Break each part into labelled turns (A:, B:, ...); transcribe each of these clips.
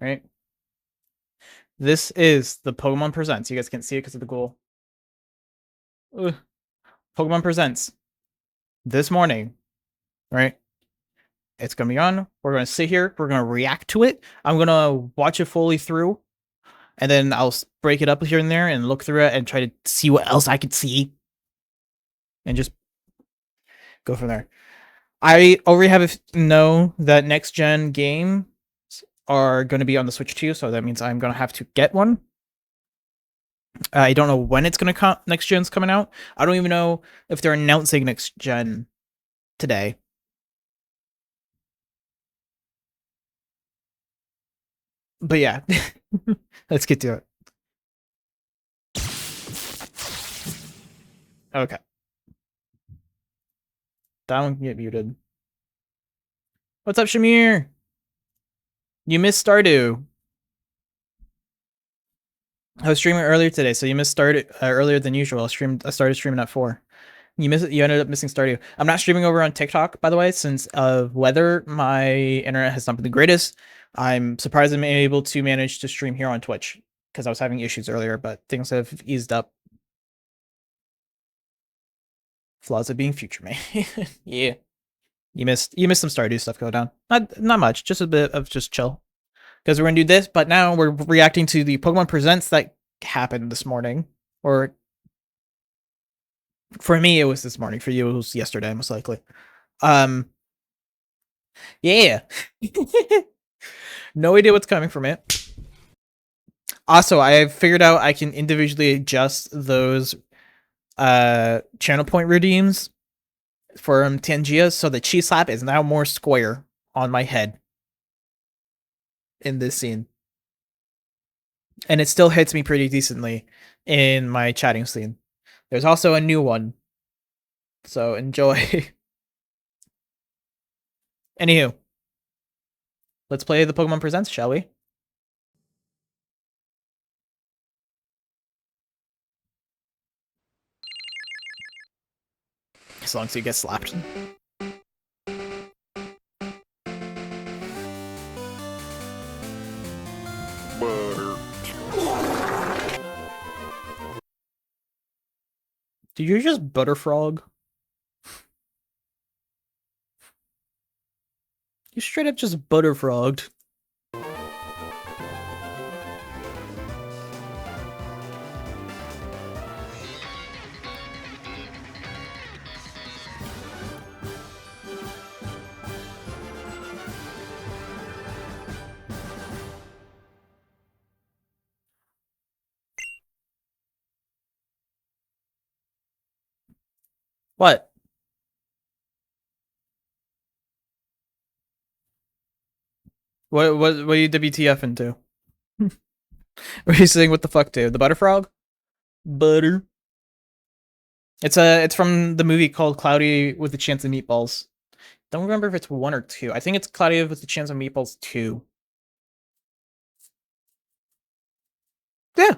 A: right? This is the Pokemon Presents. You guys can't see it because of the ghoul. Ugh. Pokemon Presents this morning, right? It's gonna be on. We're gonna sit here. We're gonna react to it. I'm gonna watch it fully through, and then I'll break it up here and there and look through it and try to see what else I could see, and just go from there. I already know that next gen games are going to be on the Switch too, so that means I'm going to have to get one. I don't know when it's going to come. Next gen's coming out. I don't even know if they're announcing next gen today. But yeah, let's get to it. Okay, that one can get muted. What's up, Shamir? You missed Stardew. I was streaming earlier today, so you missed Stardew earlier than usual. I started streaming at 4. You ended up missing Stardew. I'm not streaming over on TikTok, by the way, since of weather. My internet has not been the greatest. I'm surprised I'm able to manage to stream here on Twitch because I was having issues earlier, but things have eased up. Flaws of being future made. Yeah. You missed some Stardew stuff go down. Not much, just a bit of just chill. Because we're gonna do this, but now we're reacting to the Pokemon Presents that happened this morning. Or for me it was this morning. For you it was yesterday, most likely. Yeah. No idea what's coming from it. Also, I figured out I can individually adjust those channel point redeems for Tangia, so the Chi Slap is now more square on my head in this scene. And it still hits me pretty decently in my chatting scene. There's also a new one. So enjoy. Anywho, let's play the Pokemon Presents, shall we? As long as you get slapped.
B: Butter.
A: Did you just butterfrog? You straight up just butterfrogged. What? What are you WTF into? What are you saying what the fuck to? The butterfrog? Butter. It's from the movie called Cloudy with a Chance of Meatballs. Don't remember if it's 1 or 2. I think it's Cloudy with a Chance of Meatballs 2. Yeah.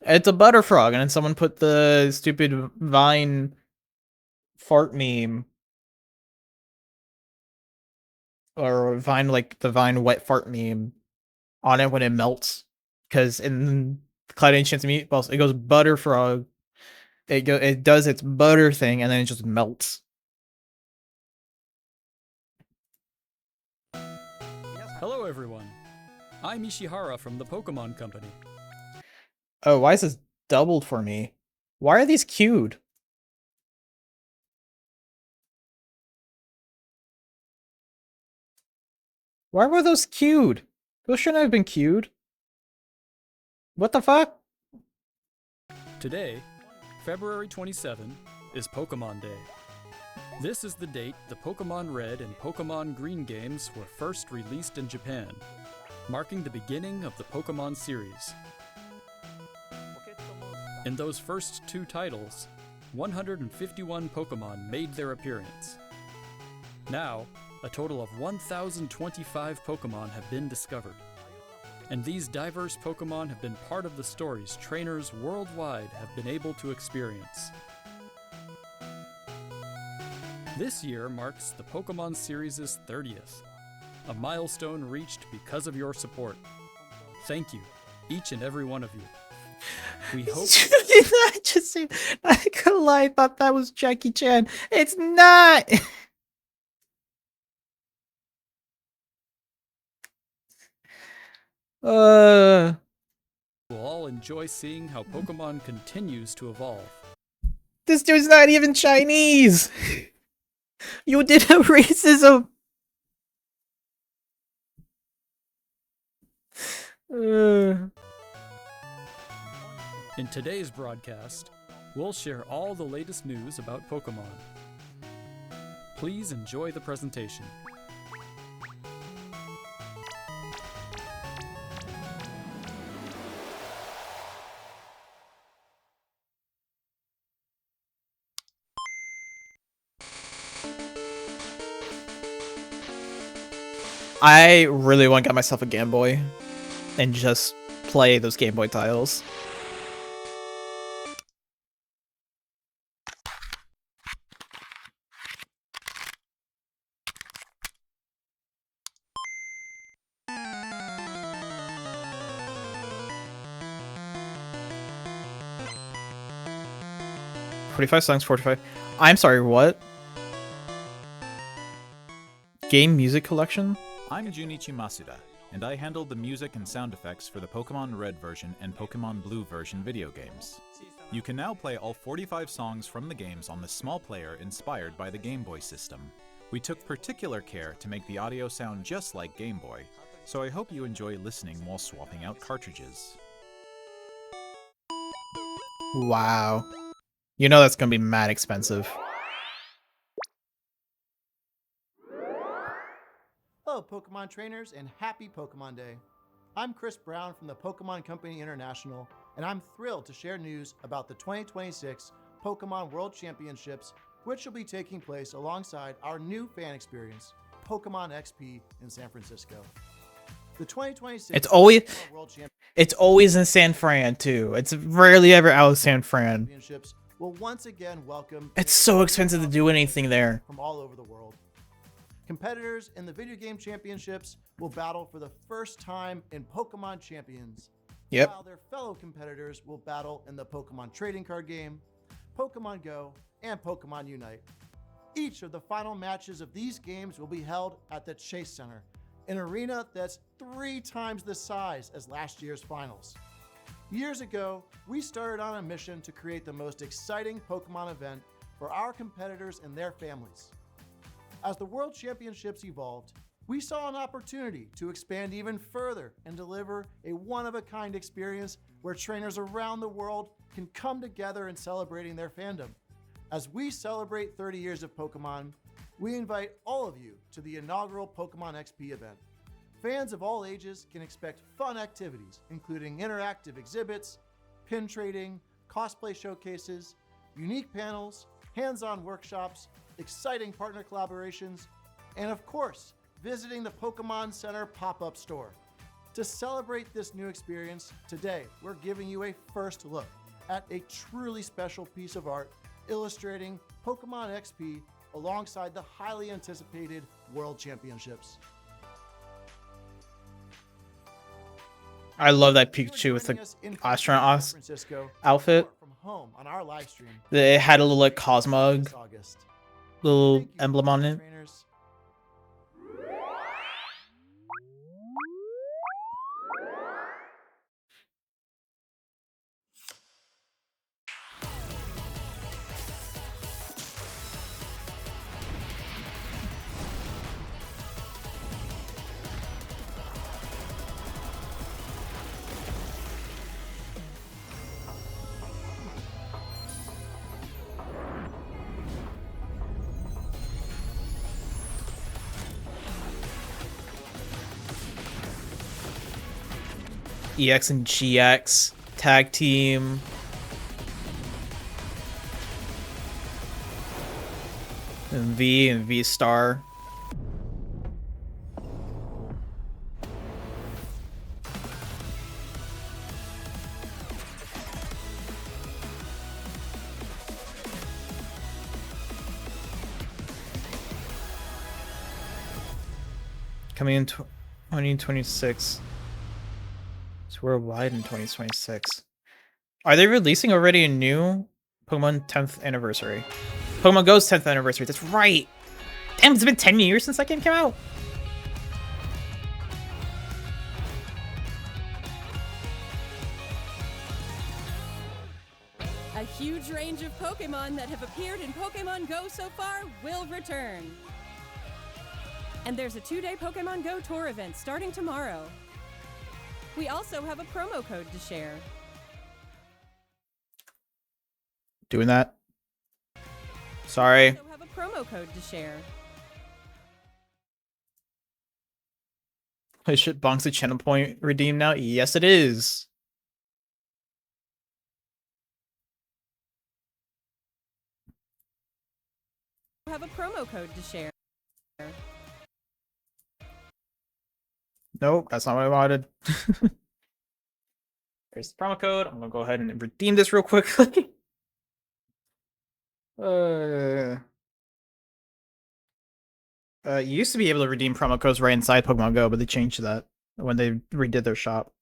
A: It's a butterfrog, and then someone put the stupid Vine fart meme. Or Vine, like the Vine wet fart meme on it when it melts. Because in Cloudy and Chance of Meatballs, it goes butterfrog. It does its butter thing, and then it just melts.
C: Hello everyone, I'm Ishihara from the Pokémon Company.
A: Oh, why is this doubled for me? Why are these queued? Why were those queued? Those shouldn't have been queued. What the fuck?
C: Today, February 27, is Pokémon Day. This is the date the Pokémon Red and Pokémon Green games were first released in Japan, marking the beginning of the Pokémon series. In those first 2 titles, 151 Pokémon made their appearance. Now, a total of 1,025 Pokémon have been discovered, and these diverse Pokémon have been part of the stories trainers worldwide have been able to experience. This year marks the Pokémon series' 30th, a milestone reached because of your support. Thank you, each and every one of you. We hope.
A: I just say, I could lie, I thought that was Jackie Chan. It's not.
C: We'll all enjoy seeing how Pokemon continues to evolve.
A: This dude's not even Chinese. You did a racism.
C: In today's broadcast, we'll share all the latest news about Pokemon. Please enjoy the presentation.
A: I really want to get myself a Game Boy and just play those Game Boy titles. "45 songs, 45. I'm sorry, what? Game music collection?
B: I'm Junichi Masuda, and I handled the music and sound effects for the Pokemon Red version and Pokemon Blue version video games. You can now play all 45 songs from the games on the small player inspired by the Game Boy system. We took particular care to make the audio sound just like Game Boy, so I hope you enjoy listening while swapping out cartridges."
A: Wow. You know that's gonna be mad expensive.
D: Hello, Pokemon trainers, and happy Pokemon Day. I'm Chris Brown from the Pokemon Company International, and I'm thrilled to share news about the 2026 Pokemon World Championships, which will be taking place alongside our new fan experience, Pokemon XP in San Francisco. The 2026
A: It's always
D: Pokemon World
A: it's always in San Fran too. It's rarely ever out of San Fran.
D: Championships will once again welcome.
A: It's so expensive to do anything there.
D: From all over the world. Competitors in the video game championships will battle for the first time in Pokemon Champions.
A: Yep.
D: While their fellow competitors will battle in the Pokemon trading card game, Pokemon Go, and Pokemon Unite. Each of the final matches of these games will be held at the Chase Center, an arena that's 3 times the size as last year's finals. Years ago, we started on a mission to create the most exciting Pokemon event for our competitors and their families. As the World Championships evolved, we saw an opportunity to expand even further and deliver a one-of-a-kind experience where trainers around the world can come together in celebrating their fandom. As we celebrate 30 years of Pokemon, we invite all of you to the inaugural Pokemon XP event. Fans of all ages can expect fun activities, including interactive exhibits, pin trading, cosplay showcases, unique panels, hands-on workshops, exciting partner collaborations, and of course, visiting the Pokemon Center pop-up store. To celebrate this new experience, today we're giving you a first look at a truly special piece of art illustrating Pokemon XP alongside the highly anticipated World Championships.
A: I love that
D: If you are
A: Pikachu with
D: joining
A: the
D: us in
A: astronaut
D: San Francisco,
A: outfit.
D: or from home on our live stream,
A: It had a little like Cosmog
D: this August.
A: little
D: Thank you,
A: emblem on
D: Pokemon
A: it.
D: trainers.
A: EX and GX tag team. And V Star. coming in 2026. It's worldwide in 2026. Are they releasing already a new Pokemon 10th anniversary? Pokemon Go's 10th anniversary. That's right. Damn, it's been 10 years since that game came out.
E: A huge range of Pokemon that have appeared in Pokemon Go so far will return. And there's a 2-day Pokemon Go tour event starting tomorrow. We also have a promo code to share.
A: Doing that. Sorry.
E: We also have a promo code to share.
A: Is shit bonks a channel point redeem now? Yes, it is.
E: We have a promo code to share.
A: Nope, that's not what I wanted. There's the promo code. I'm gonna go ahead and redeem this real quickly. You used to be able to redeem promo codes right inside Pokemon Go, but they changed that when they redid their shop.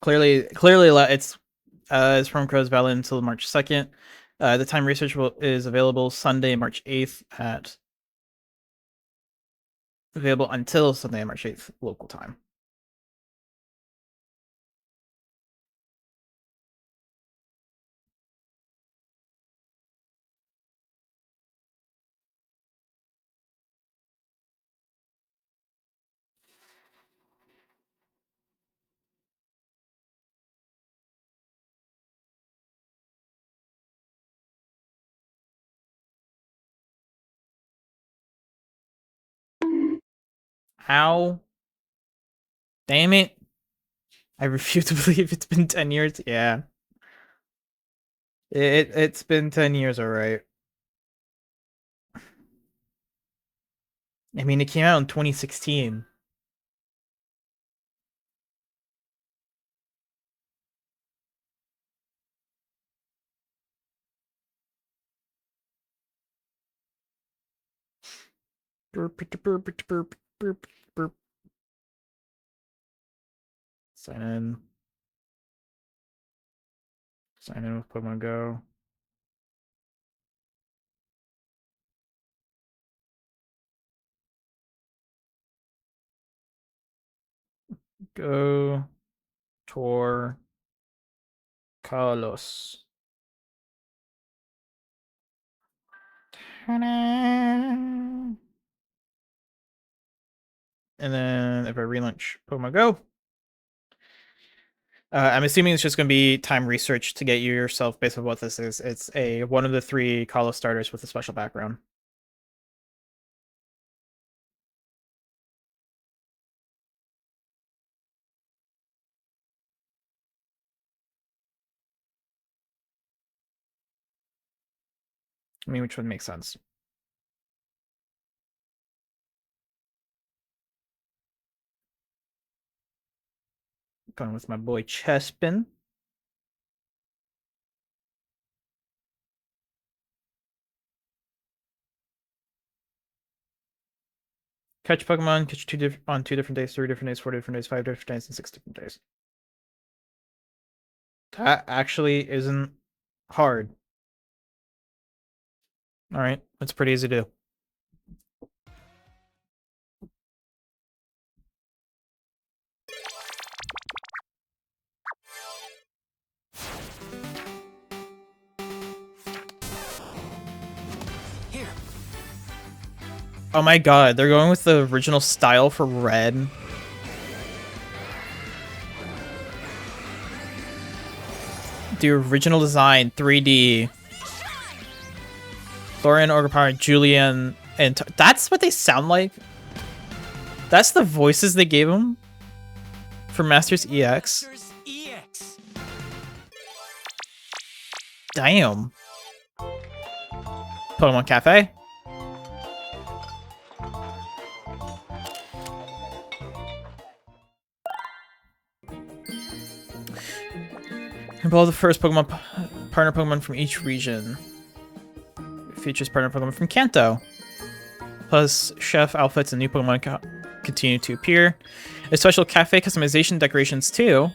A: Clearly, it's promo code is valid until March 2nd. The time research is available Sunday, March 8th at available until Sunday, March 8th local time. How? Damn it. I refuse to believe it's been 10 years. Yeah. It's been 10 years, alright. I mean, it came out in 2016. Sign in. Sign in with Pokemon Go. Go. Tour. Carlos. And then if I relaunch Pokemon Go, I'm assuming it's just going to be time research to get you yourself based on what this is. It's one of the 3 Carlos starters with a special background. I mean, which would make sense. Going with my boy Chespin. Catch Pokemon, catch on 2 different days, 3 different days, 4 different days, 5 different days, and 6 different days. That actually isn't hard. Alright, it's pretty easy to do.
F: Here.
A: Oh my god, they're going with the original style for red. The original design, 3D. Florian, Orgopower, Julian, and that's what they sound like? That's the voices they gave them for Masters EX?
F: Masters EX.
A: Damn. Pokemon Cafe. Involve the first Pokemon partner Pokemon from each region. features partner Pokemon from Kanto. Plus, chef outfits and new Pokemon continue to appear. There's special cafe customization decorations too.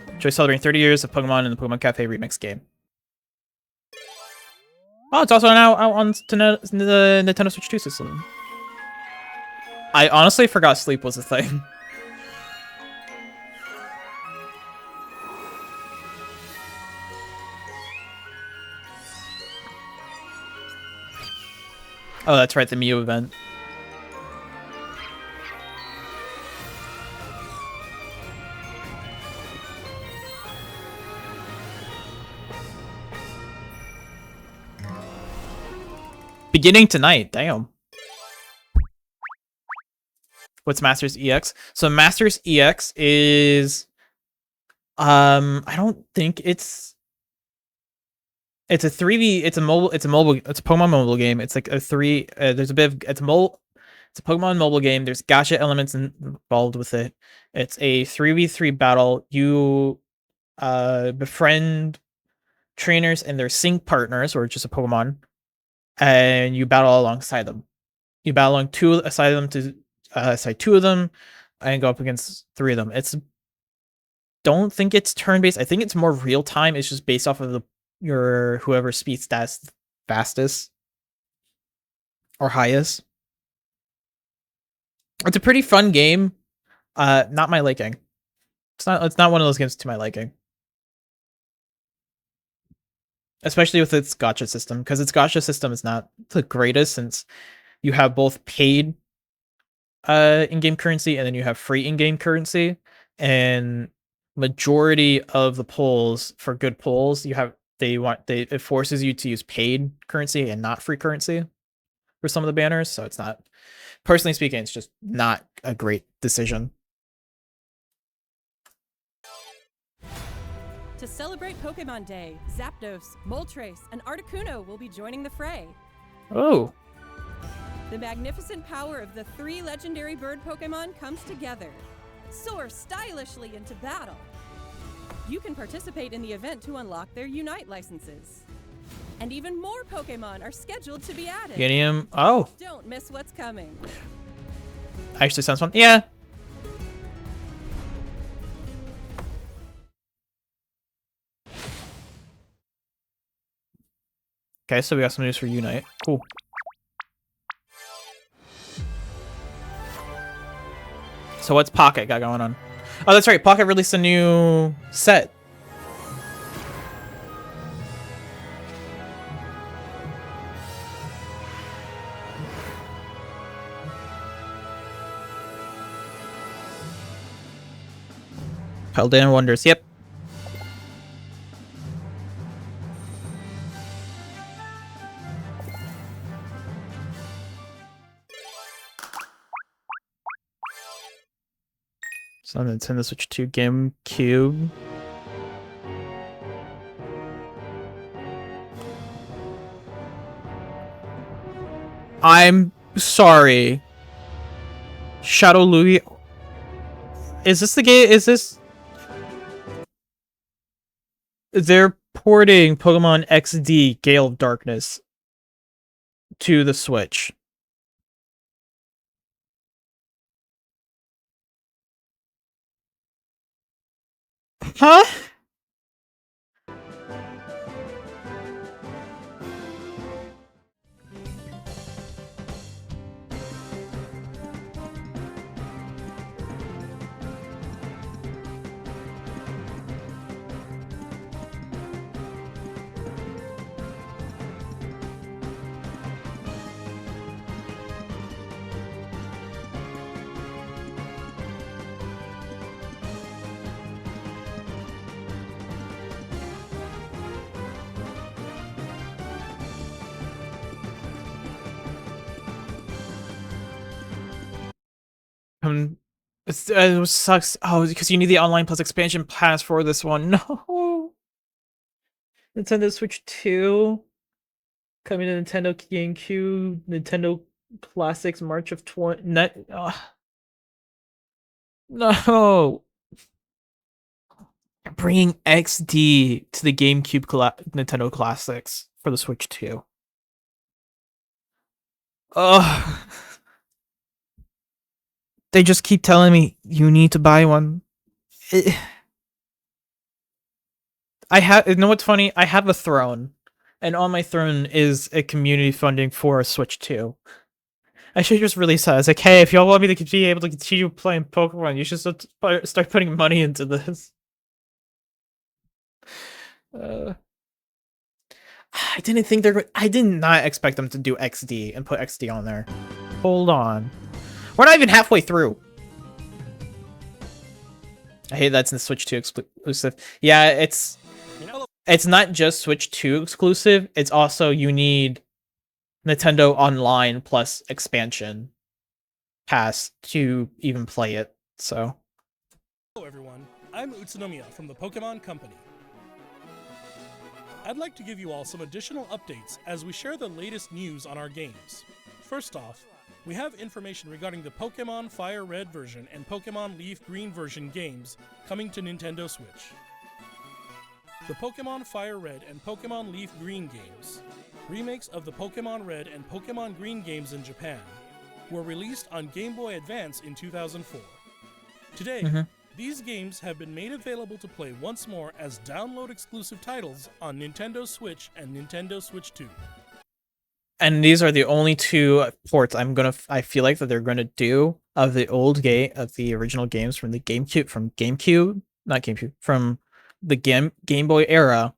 A: Enjoy celebrating 30 years of Pokemon in the Pokemon Cafe remix game. Oh, it's also now out on the Nintendo Switch 2 system. I honestly forgot sleep was a thing. Oh, that's right, the Mew event. Beginning tonight, damn. What's Masters EX? So Masters EX is I don't think it's a 3v, it's a Pokemon mobile game. It's like a there's a bit of it's a Pokemon mobile game. There's gacha elements involved with it. It's a 3v3 battle. You befriend trainers and their sync partners, or just a Pokemon, and you battle alongside them. You battle along two of them, and go up against 3 of them. Don't think it's turn-based. I think it's more real time. It's just based off of your whoever speed stats fastest or highest. It's a pretty fun game. Not my liking. It's not one of those games to my liking. Especially with its gacha system, because its gacha system is not the greatest, since you have both paid in-game currency and then you have free in-game currency, and majority of the polls, for good polls, it forces you to use paid currency and not free currency for some of the banners. So it's not, personally speaking, it's just not a great decision.
E: To celebrate Pokemon Day, Zapdos, Moltres, and Articuno will be joining the fray.
A: Oh.
E: The magnificent power of the 3 legendary bird Pokemon comes together. Soar stylishly into battle. You can participate in the event to unlock their Unite licenses. And even more Pokemon are scheduled to be added.
A: Genium. Oh.
E: Don't miss what's coming.
A: Actually sounds fun. Yeah. Okay, so we got some news for Unite. Cool. So what's Pocket got going on? Oh, that's right. Pocket released a new set. Paldean Wonders. Yep. So on Nintendo Switch 2 GameCube. I'm sorry. Shadow Louis. Is this the game? Is this? They're porting Pokemon XD Gale of Darkness to the Switch. Huh? It sucks. Oh, because you need the online plus expansion pass for this one. No. Nintendo Switch 2 coming to Nintendo GameCube, Nintendo Classics March of 20. No. Bringing XD to the GameCube Nintendo Classics for the Switch 2. Ugh. They just keep telling me you need to buy one. You know what's funny? I have a throne, and on my throne is a community funding for a Switch 2. I should just release that. It's like, hey, if y'all want me to be able to continue playing Pokemon, you should start putting money into this. I didn't think I did not expect them to do XD and put XD on there. Hold on. We're not even halfway through. I hate that's in the Switch 2 exclusive. Yeah, it's not just Switch 2 exclusive. It's also you need Nintendo Online plus expansion pass to even play it. So.
F: Hello everyone, I'm Utsunomiya from the Pokemon Company. I'd like to give you all some additional updates as we share the latest news on our games. First off, we have information regarding the Pokemon Fire Red version and Pokemon Leaf Green version games coming to Nintendo Switch. The Pokemon Fire Red and Pokemon Leaf Green games, remakes of the Pokemon Red and Pokemon Green games in Japan, were released on Game Boy Advance in 2004. Today, these games have been made available to play once more as download-exclusive titles on Nintendo Switch and Nintendo Switch 2.
A: And these are the only two ports I feel like that they're gonna do of the original games from the from the Game Boy era.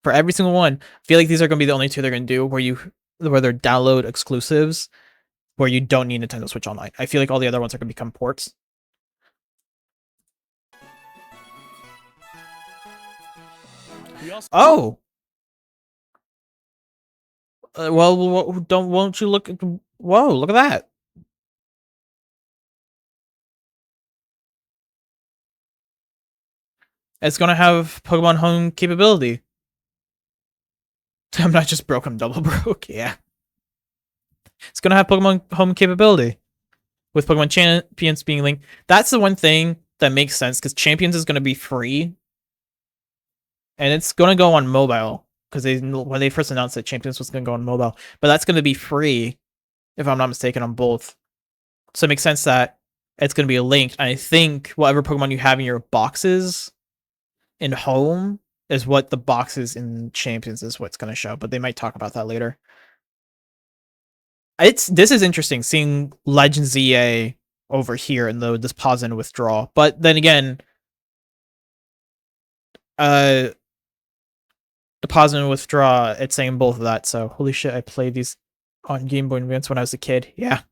A: For every single one, I feel like these are gonna be the only two they're gonna do where they're download exclusives, where you don't need Nintendo Switch Online. I feel like all the other ones are gonna become ports. Oh. Won't you look at... Whoa, look at that. It's gonna have Pokemon Home capability. I'm not just broke, I'm double broke, yeah. It's gonna have Pokemon Home capability. With Pokemon Champions being linked. That's the one thing that makes sense, because Champions is gonna be free. And it's gonna go on mobile. Because when they first announced that Champions was going to go on mobile. But that's going to be free, if I'm not mistaken, on both. So it makes sense that it's going to be linked. And I think whatever Pokemon you have in your boxes in Home is what the boxes in Champions is what's going to show. But they might talk about that later. This is interesting, seeing Legends EA over here in this pause and withdraw. But then again... the pause and withdraw, it's saying both of that, so holy shit, I played these on Game Boy Advance when I was a kid. Yeah.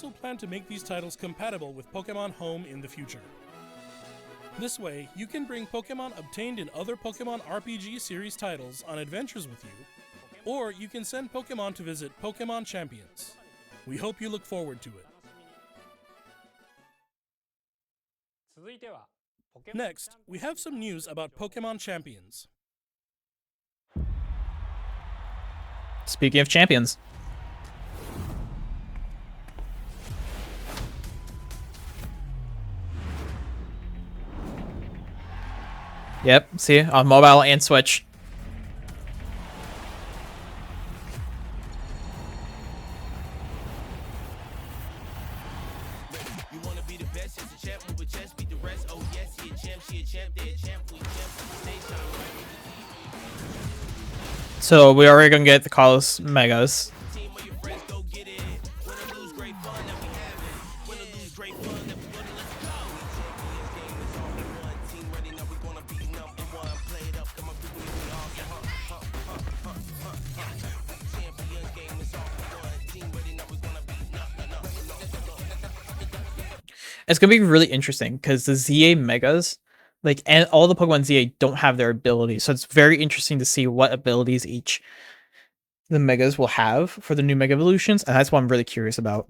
F: We also plan to make these titles compatible with Pokemon Home in the future. This way, you can bring Pokemon obtained in other Pokemon RPG series titles on adventures with you, or you can send Pokemon to visit Pokemon Champions. We hope you look forward to it. Next, we have some news about Pokemon Champions.
A: Speaking of champions. Yep, see, on mobile and Switch. So we already gonna get the Kalos Megas. It's gonna be really interesting because the ZA Megas, and all the Pokemon ZA don't have their abilities, so it's very interesting to see what abilities the Megas will have for the new Mega Evolutions, and that's what I'm really curious about.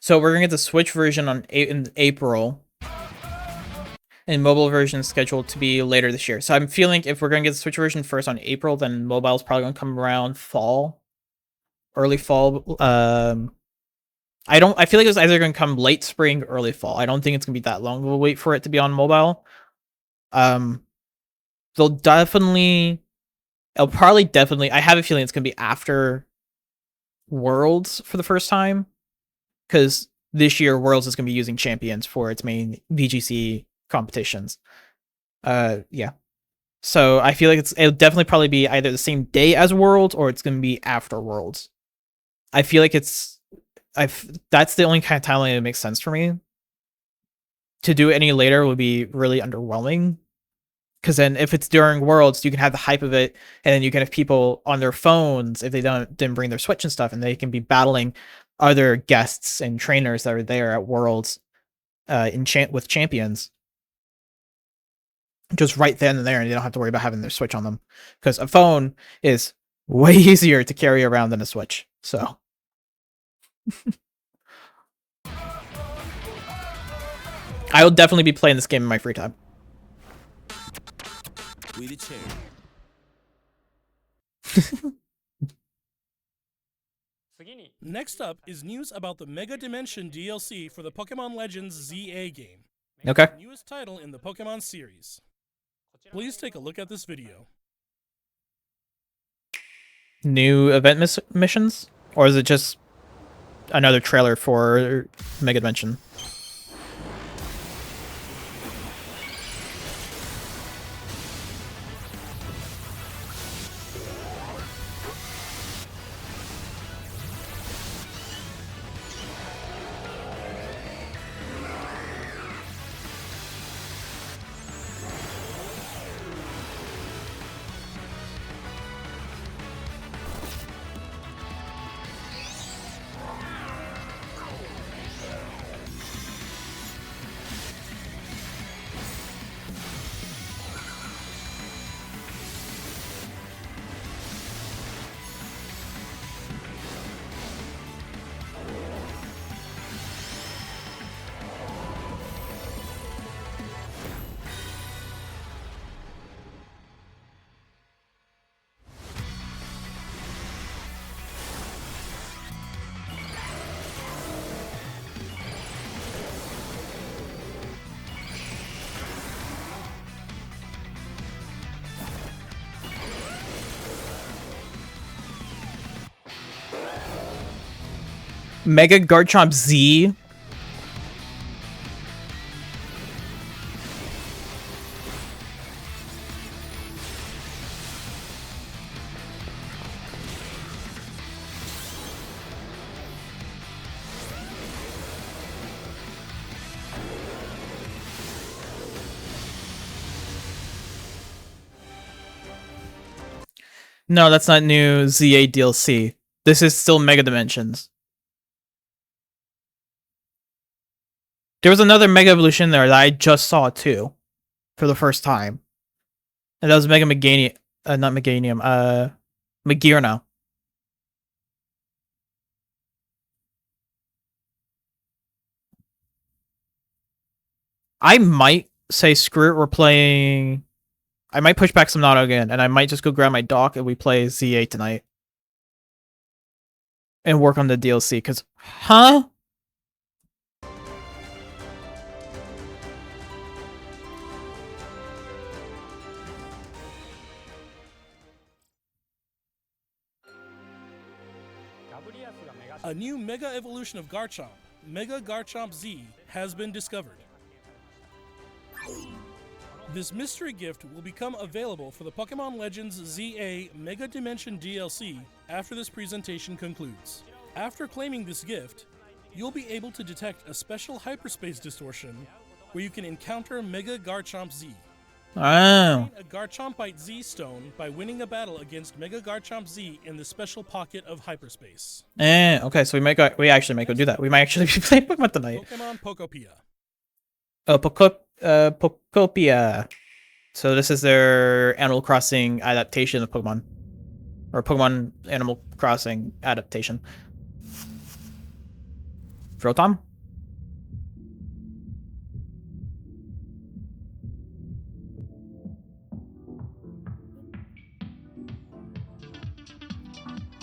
A: So we're gonna get the Switch version in April, and mobile version is scheduled to be later this year. So I'm feeling if we're gonna get the Switch version first on April, then mobile's probably gonna come around fall, early fall. I feel like it's either gonna come late spring, early fall. I don't think it's gonna be that long of a wait for it to be on mobile. They'll definitely, it'll probably definitely. I have a feeling it's gonna be after Worlds for the first time, because this year Worlds is gonna be using Champions for its main VGC competitions. Yeah. So I feel like it'll definitely probably be either the same day as Worlds or it's gonna be after Worlds. I feel like that's the only kind of timeline that makes sense for me. To do it any later would be really underwhelming. Because then if it's during Worlds, you can have the hype of it, and then you can have people on their phones if they didn't bring their Switch and stuff, and they can be battling other guests and trainers that are there at Worlds with champions. Just right then and there, and they don't have to worry about having their Switch on them. Because a phone is way easier to carry around than a Switch. So I will definitely be playing this game in my free time.
F: Next up is news about the Mega Dimension DLC for the Pokemon Legends ZA game,
A: Okay.
F: the newest title in the Pokemon series. Please take a look at this video.
A: New event missions? Or is it just another trailer for Mega Dimension? Mega Garchomp Z. No, that's not new ZA DLC. This is still Mega Dimensions. There was another Mega Evolution there that I just saw too, for the first time. And that was Mega Meganium, not Meganium, Magearna. I might say screw it, we're playing... I might push back some Nato again, and I might just go grab my dock and we play ZA tonight. And work on the DLC, because... Huh?
F: A new Mega Evolution of Garchomp, Mega Garchomp Z, has been discovered. This mystery gift will become available for the Pokemon Legends ZA Mega Dimension DLC after this presentation concludes. After claiming this gift, you'll be able to detect a special hyperspace distortion where you can encounter Mega Garchomp Z.
A: Oh.
F: A Garchompite Z stone by winning a battle against Mega Garchomp Z in the special pocket of hyperspace.
A: Okay, so we actually might go do that. We might actually be playing Pokemon tonight.
F: Pokemon Pokopia.
A: Oh, Pokopia. So this is their Animal Crossing adaptation of Pokemon. Or Pokemon Animal Crossing adaptation. Rotom?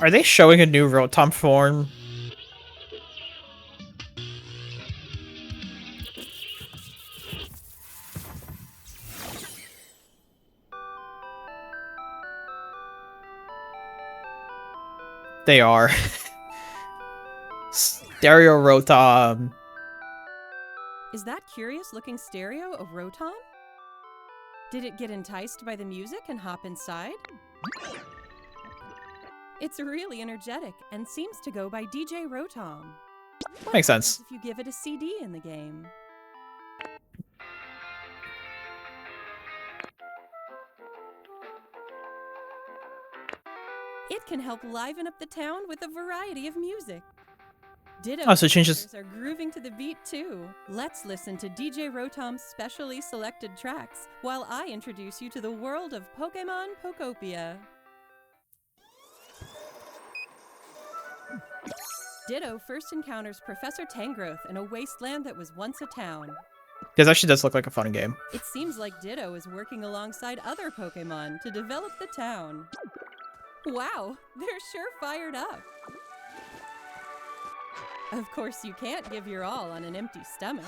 A: Are they showing a new Rotom form? They are. Stereo Rotom.
E: Is that curious looking stereo a Rotom? Did it get enticed by the music and hop inside? It's really energetic and seems to go by DJ Rotom. What
A: Makes
E: happens
A: sense.
E: if you give it a CD in the game? It can help liven up the town with a variety of music. Ditto
A: Oh, so it changes-
E: players are grooving to the beat too. Let's listen to DJ Rotom's specially selected tracks while I introduce you to the world of Pokémon Pokopia. Ditto first encounters Professor Tangrowth in a wasteland that was once a town.
A: This actually does look like a fun game.
E: It seems like Ditto is working alongside other Pokémon to develop the town. Wow, they're sure fired up. Of course, you can't give your all on an empty stomach.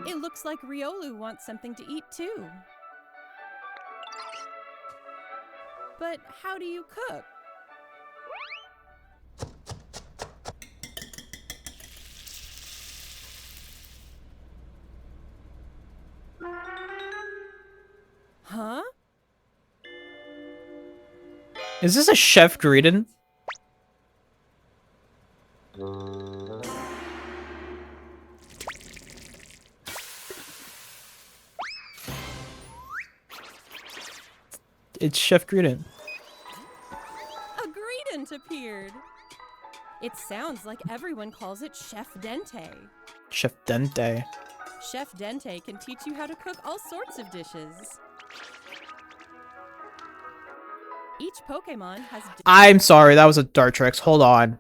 E: It looks like Riolu wants something to eat too. But how do you cook? Huh?
A: Is this a Chef Greedon? It's Chef Greedon.
E: A Greedent appeared. It sounds like everyone calls it Chef Dente.
A: Chef Dente.
E: Chef Dente can teach you how to cook all sorts of dishes. Each Pokémon has
A: I'm sorry, that was a Dartrix. Hold on.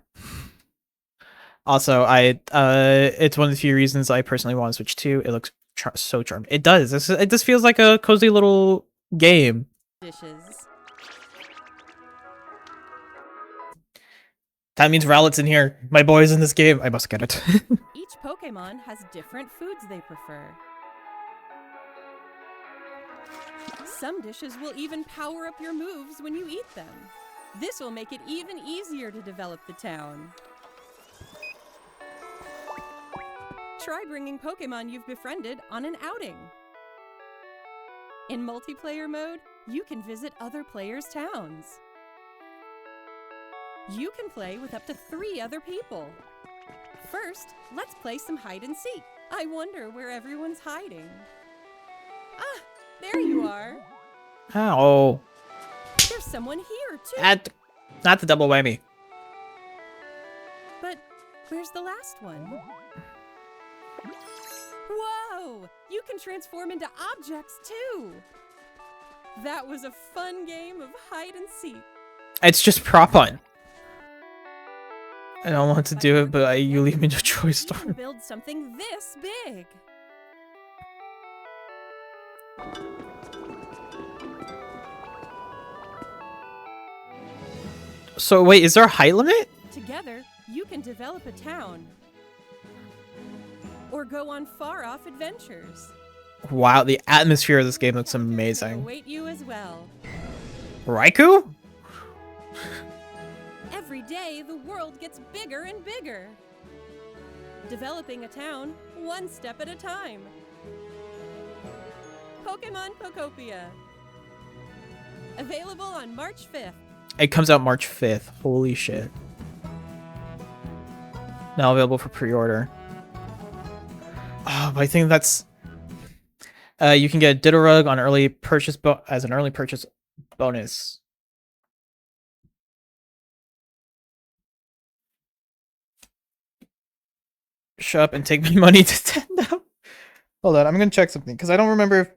A: Also, it's one of the few reasons I personally want to switch to. It looks so charming. It does. It just feels like a cozy little game.
E: dishes.
A: That means Rowlet's in here. My boy's in this game. I must get it.
E: Each Pokémon has different foods they prefer. Some dishes will even power up your moves when you eat them. This will make it even easier to develop the town. Try bringing Pokémon you've befriended on an outing. In multiplayer mode, you can visit other players' towns. You can play with up to 3 other people. First, let's play some hide and seek. I wonder where everyone's hiding. Ah, there you are.
A: Ow.
E: There's someone here, too.
A: Not the double whammy.
E: But where's the last one? Whoa! You can transform into objects, too. That was a fun game of hide and seek.
A: It's just prop on. I don't want to do it, but you leave me no choice.
E: You can build something this big.
A: So wait, is there a height limit?
E: Together, you can develop a town. Or go on far-off adventures.
A: Wow, the atmosphere of this game looks
E: That
A: amazing.
E: await you as well.
A: Raikou?
E: Every day, the world gets bigger and bigger. Developing a town, one step at a time. Pokémon Pokopia. Available on March 5th.
A: It comes out March 5th. Holy shit. Now available for pre-order. Oh, but I think that's... you can get Ditto Rug on early purchase as an early purchase bonus. Shut up and take my money, Nintendo. Hold on, I'm gonna check something because I don't remember if...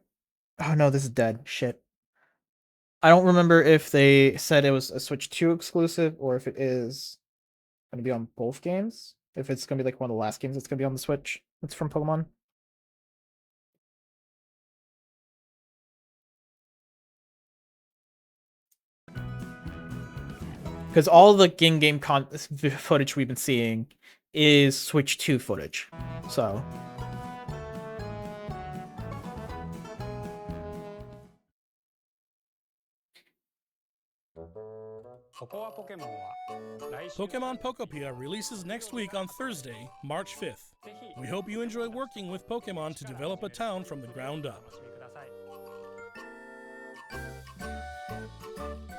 A: Oh no, this is dead. Shit. I don't remember if they said it was a Switch 2 exclusive or if it is going to be on both games. If it's going to be like one of the last games, it's going to be on the Switch. It's from Pokemon. Because all the in-game footage we've been seeing is Switch 2 footage. So.
F: Pokemon Pokopia releases next week on Thursday, March 5th. We hope you enjoy working with Pokemon to develop a town from the ground up.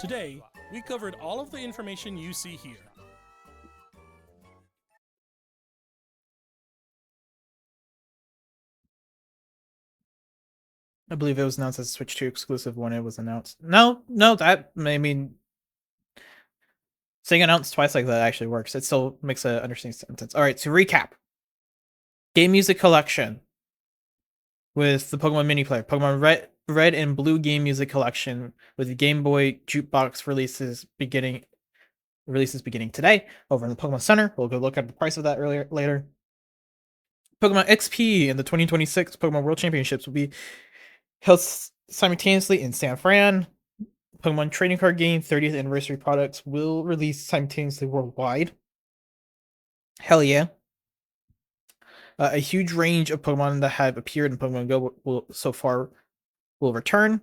F: Today, we covered all of the information you see here.
A: I believe it was announced as a Switch 2 exclusive when it was announced. No, that, I mean, saying announced twice like that actually works. It still makes an understanding sentence. All right, to recap. Game Music Collection with the Pokemon Mini Player. Pokemon Red and Blue Game Music Collection with the Game Boy Jukebox releases beginning today over in the Pokemon Center. We'll go look at the price of that later. Pokemon XP and the 2026 Pokemon World Championships will be held simultaneously in San Fran. Pokemon Trading Card Game 30th Anniversary products will release simultaneously worldwide. Hell yeah. A huge range of Pokemon that have appeared in Pokemon Go will return.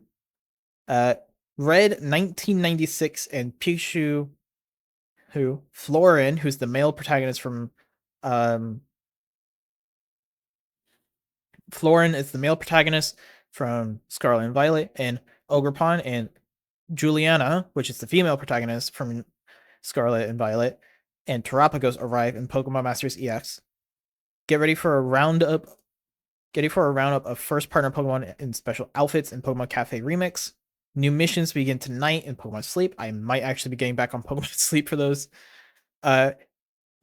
A: Red 1996 and Pikachu, Florin, who's the male protagonist from Florin is the male protagonist from Scarlet and Violet, and Ogerpon and Juliana, which is the female protagonist from Scarlet and Violet, and Terapagos arrive in Pokemon Masters EX. Get ready for a roundup of first partner Pokemon in special outfits in Pokemon Cafe Remix. New missions begin tonight in Pokemon Sleep. I might actually be getting back on Pokemon Sleep for those. Zapdos,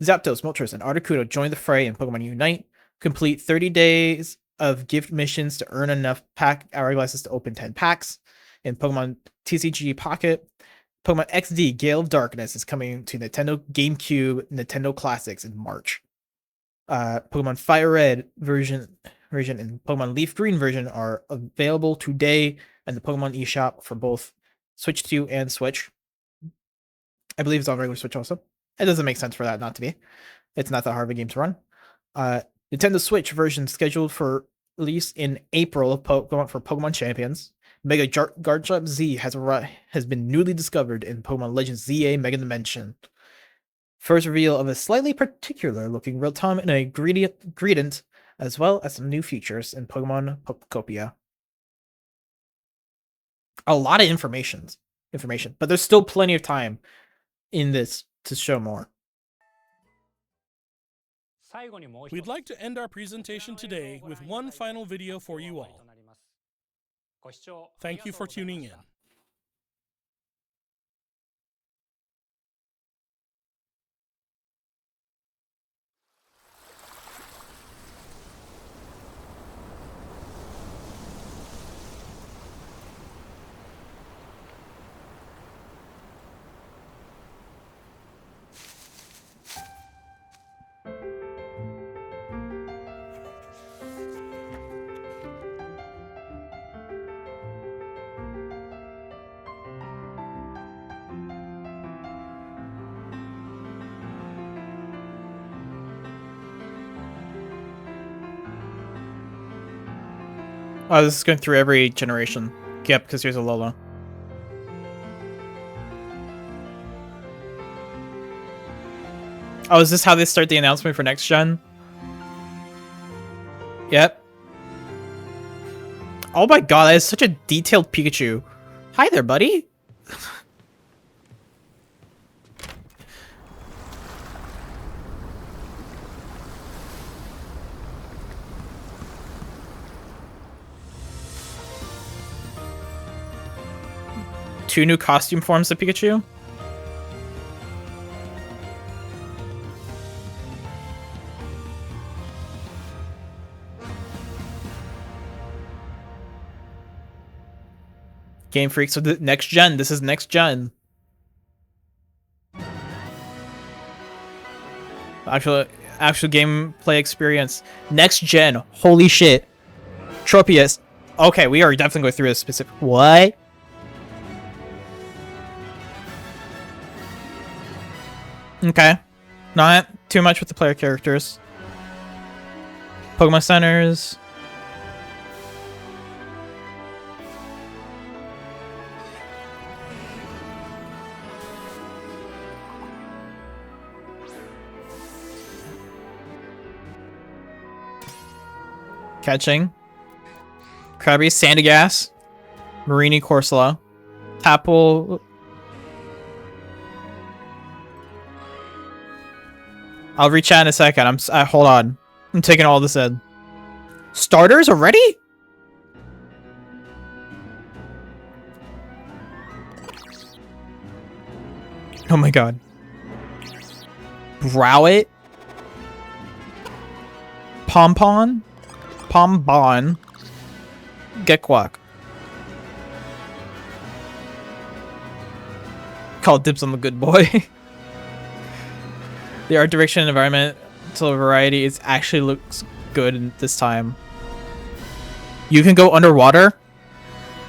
A: Moltres, and Articuno join the fray in Pokemon Unite. Complete 30 days of gift missions to earn enough pack hourglasses to open 10 packs. In Pokemon TCG Pocket, Pokemon XD Gale of Darkness is coming to Nintendo GameCube, Nintendo Classics in March. Pokemon Fire Red version and Pokemon Leaf Green version are available today in the Pokemon eShop for both Switch 2 and Switch. I believe it's on regular Switch also. It doesn't make sense for that not to be. It's not that hard of a game to run. Nintendo Switch version scheduled for release in April for Pokemon Champions. Mega Garchomp Z has been newly discovered in Pokemon Legends ZA Mega Dimension. First reveal of a slightly particular looking Rotom and a Greedent, as well as some new features in Pokemon Pokopia. A lot of information, but there's still plenty of time in this to show more.
F: We'd like to end our presentation today with one final video for you all. Thank you for tuning in.
A: Oh, this is going through every generation. Yep, because here's a Lola. Oh, is this how they start the announcement for next gen? Yep. Oh my god, that is such a detailed Pikachu. Hi there, buddy. Two new costume forms of Pikachu. Game Freak, so the next gen. This is next gen. Actual gameplay experience. Next gen. Holy shit. Tropius. Okay, we are definitely going through this specific. What? Okay. Not too much with the player characters. Pokemon centers. Catching. Krabby, Sandygast, Marini Corsola, Tapple. I'll reach out in a second. Hold on. I'm taking all this in. Starters already? Oh my god. Browit. Pompon. Pombon. Gekwak. Call dibs on the good boy. The art direction and environmental variety is actually looks good this time. You can go underwater.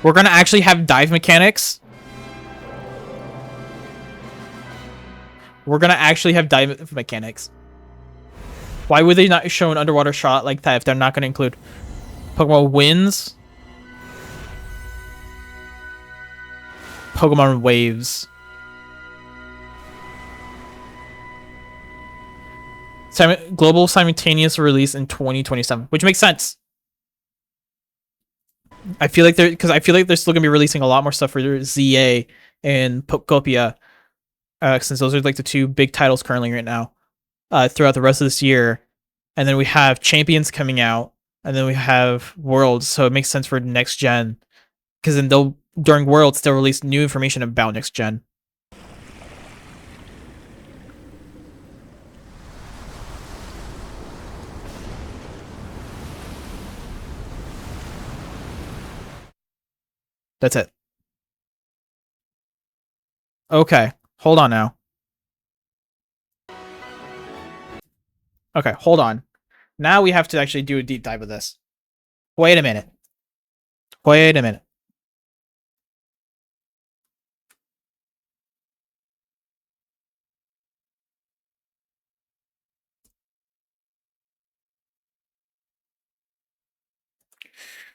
A: We're gonna actually have dive mechanics. We're gonna actually have dive mechanics. Why would they not show an underwater shot like that if they're not gonna include Pokemon Winds? Pokemon Waves. Global simultaneous release in 2027, which makes sense. I feel like they're still gonna be releasing a lot more stuff for ZA and Pokopia, since those are like the two big titles currently right now, throughout the rest of this year. And then we have Champions coming out, and then we have Worlds, so it makes sense for next gen, because then during Worlds they'll release new information about next gen. That's it. Okay, hold on now. Okay, hold on. Now we have to actually do a deep dive of this. Wait a minute. Wait a minute.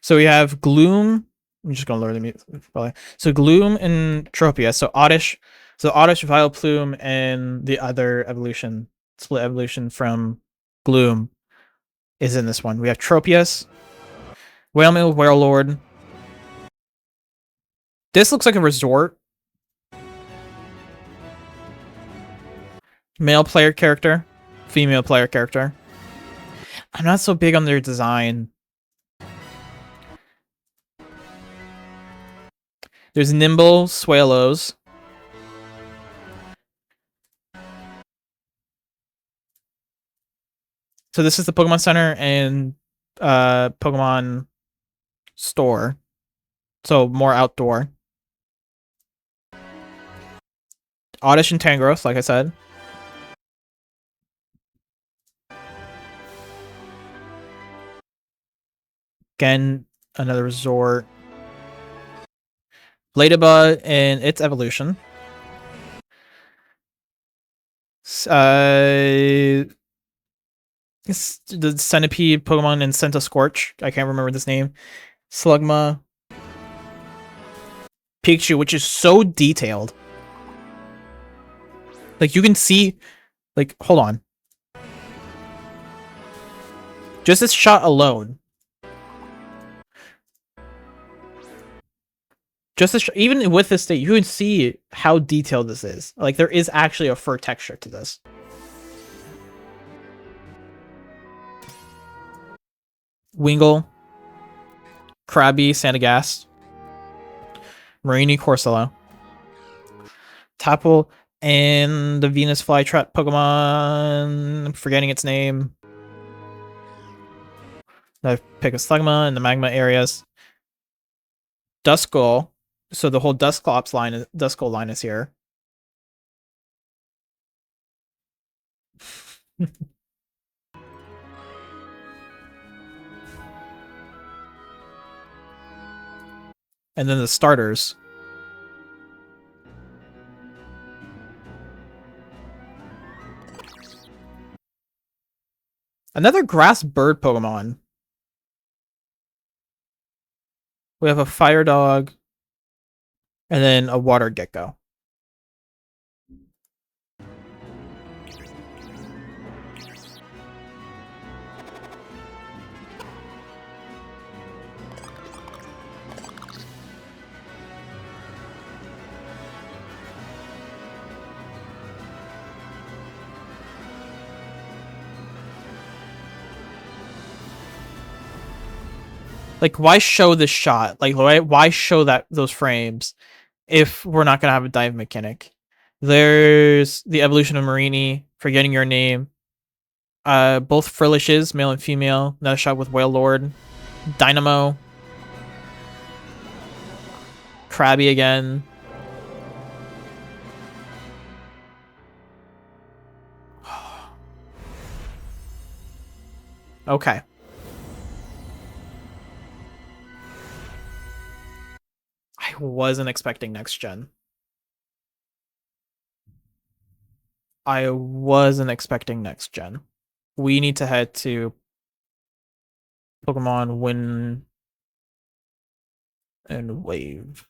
A: So we have Gloom. I'm just gonna lower the mute probably. So Gloom and Tropia. So Oddish, Vileplume, and the other evolution, split evolution from Gloom, is in this one. We have Tropius, Whalemill, Warlord. This looks like a resort. Male player character, female player character. I'm not so big on their design. There's Nimble, Swallows. So this is the Pokemon Center and Pokemon Store. So more outdoor. Oddish and Tangrowth, like I said. Again, another resort. Bladeba and its evolution. It's the Centipede Pokemon and Scorch. I can't remember this name. Slugma. Pikachu, which is so detailed. Like, you can see... Like, hold on. Just this shot alone. Even with this state, you can see how detailed this is. Like, there is actually a fur texture to this. Wingull, Krabby, Sandygast, Marini Corsola, Tapple, and the Venus Flytrap Pokemon. I'm forgetting its name. I pick a Slugma in the magma areas. Duskull. So the whole Duskull line is here. And then the starters. Another grass bird Pokemon. We have a fire dog. And then a water gecko. Like, why show this shot? Like, why show those frames if we're not gonna have a dive mechanic? There's the evolution of Marini, forgetting your name. Both Frillishes, male and female. Another shot with Whale Lord. Dynamo. Krabby again. Okay. I wasn't expecting next gen. I wasn't expecting next gen. We need to head to Pokemon Wind and Wave.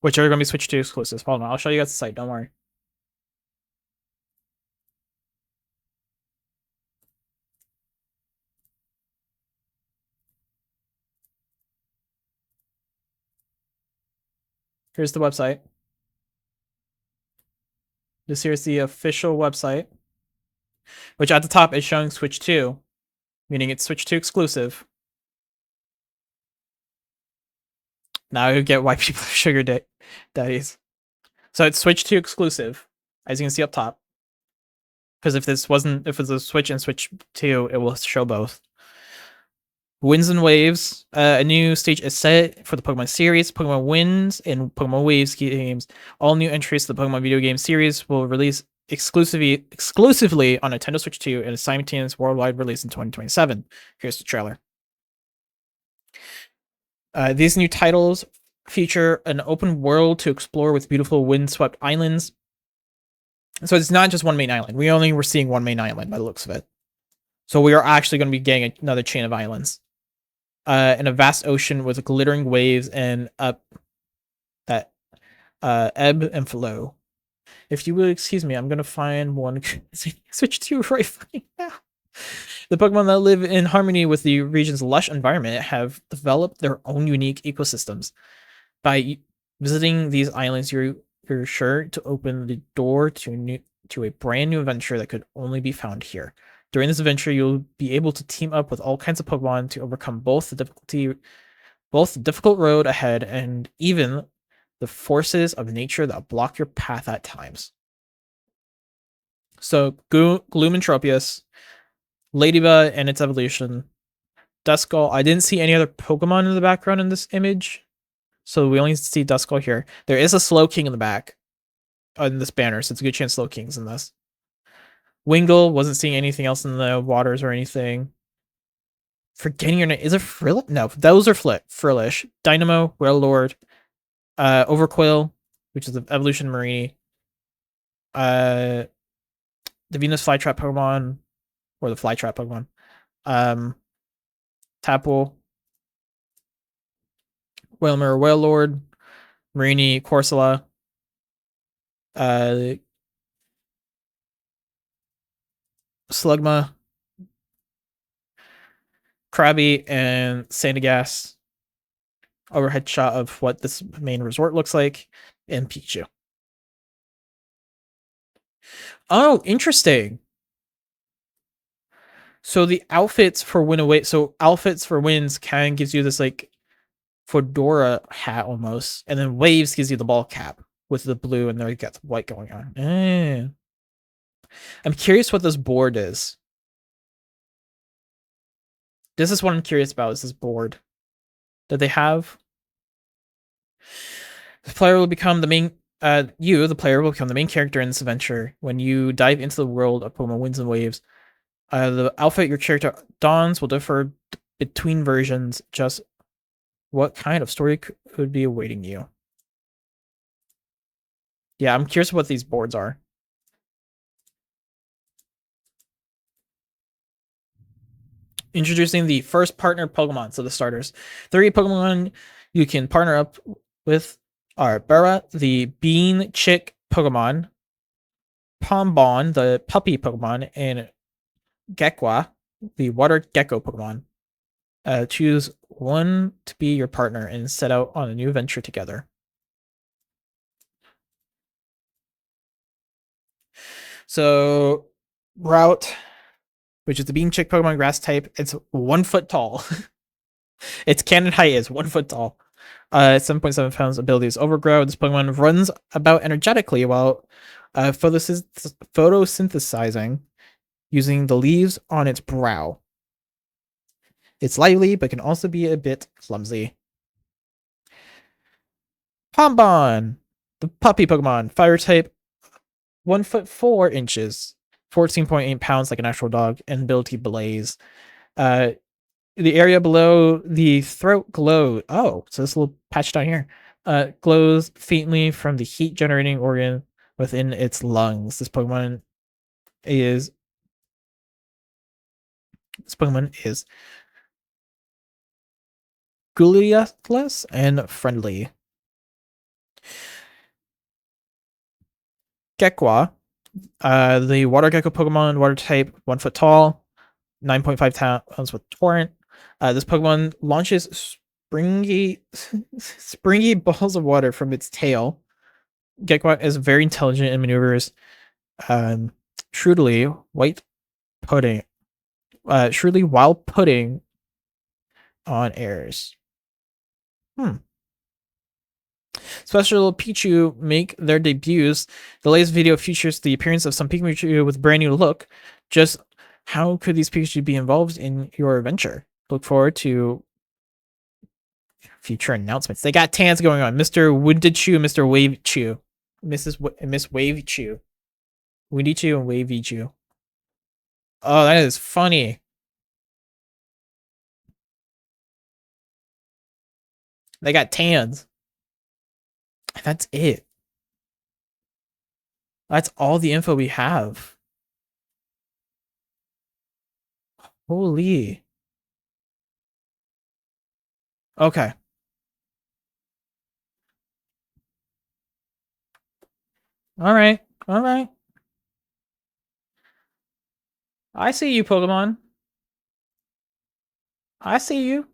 A: Which are going to be Switch 2 exclusives. Hold on, I'll show you guys the site, don't worry. Here's the website. This here's the official website, which at the top is showing Switch 2, meaning it's Switch 2 exclusive. Now you get why people are sugar daddies. So it's Switch 2 exclusive, as you can see up top. Because if it's a Switch and Switch 2, it will show both. Winds and Waves. A new stage is set for the Pokemon series. Pokemon Winds and Pokemon Waves games. All new entries to the Pokemon video game series will release exclusively on Nintendo Switch 2 and a simultaneous worldwide release in 2027. Here's the trailer. These new titles feature an open world to explore with beautiful windswept islands. So it's not just one main island. We only were seeing one main island by the looks of it. So we are actually going to be getting another chain of islands. In a vast ocean with glittering waves and up that ebb and flow. If you will excuse me, I'm going to find one Switch 2 right fucking now. The Pokemon that live in harmony with the region's lush environment have developed their own unique ecosystems. By visiting these islands, you're sure to open the door to a brand new adventure that could only be found here. During this adventure, you'll be able to team up with all kinds of Pokemon to overcome both the difficult road ahead and even the forces of nature that block your path at times. So, Gloom and Tropius, Ladybug and its evolution, Duskull. I didn't see any other Pokemon in the background in this image, so we only see Duskull here. There is a Slowking in the back on this banner, so it's a good chance Slowking's in this. Wingull, wasn't seeing anything else in the waters or anything. Forgetting your name. Is it Frillish? No, those are Frillish. Dynamo, Wailord, Overquill, which is the evolution Marini. The Venus Flytrap Pokemon, or the Flytrap Pokemon. Tapple, Wailmer, Wailord, Marini, Corsola, Slugma, Krabby, and Sandygast. Overhead shot of what this main resort looks like, and Pikachu. Oh, interesting. So the outfits for win away. So outfits for wins kind of gives you this like fedora hat almost, and then waves gives you the ball cap with the blue, and then you got the white going on. I'm curious what this board is. This is what I'm curious about. Is this board that they have? The player will become the main. You, the player, will become the main character in this adventure when you dive into the world of Pokemon Winds and Waves. The outfit your character dons will differ between versions. Just what kind of story could be awaiting you? Yeah, I'm curious what these boards are. Introducing the first partner Pokemon, so the starters. 3 Pokemon you can partner up with are Burra, the Bean Chick Pokemon, Pombon, the puppy Pokemon, and Gekwa, the water gecko Pokemon. Choose one to be your partner and set out on a new adventure together. So, Route, which is the Bean Chick Pokemon grass type, it's 1 foot tall. Its cannon height is 1 foot tall. 7.7 pounds. Ability is Overgrow. This Pokemon runs about energetically while photosynthesizing using the leaves on its brow. It's lively, but can also be a bit clumsy. Pombon, the puppy Pokemon, fire type, 1 foot 4 inches, 14.8 pounds like an actual dog, and ability Blaze. The area below the throat glow. Oh, so this little patch down here glows faintly from the heat generating organ within its lungs. This Pokemon is gullious and friendly. Gekwa, the water gecko Pokemon, water type, 1 foot tall, 9.5 pounds with Torrent. This Pokemon launches springy balls of water from its tail. Gekwa is very intelligent and maneuvers shrewdly shrewdly while putting on airs. Special Pichu make their debuts. The latest video features the appearance of some Pikachu with a brand new look. Just how could these Pikachu be involved in your adventure? Look forward to future announcements. They got tans going on. Mr. Windichu, Mr. Wave Chew, Miss Wave Chew, Windy Chew, and Wavy Chew. Oh, that is funny. They got tans. That's it. That's all the info we have. Holy. Okay. All right. All right. I see you, Pokemon. I see you.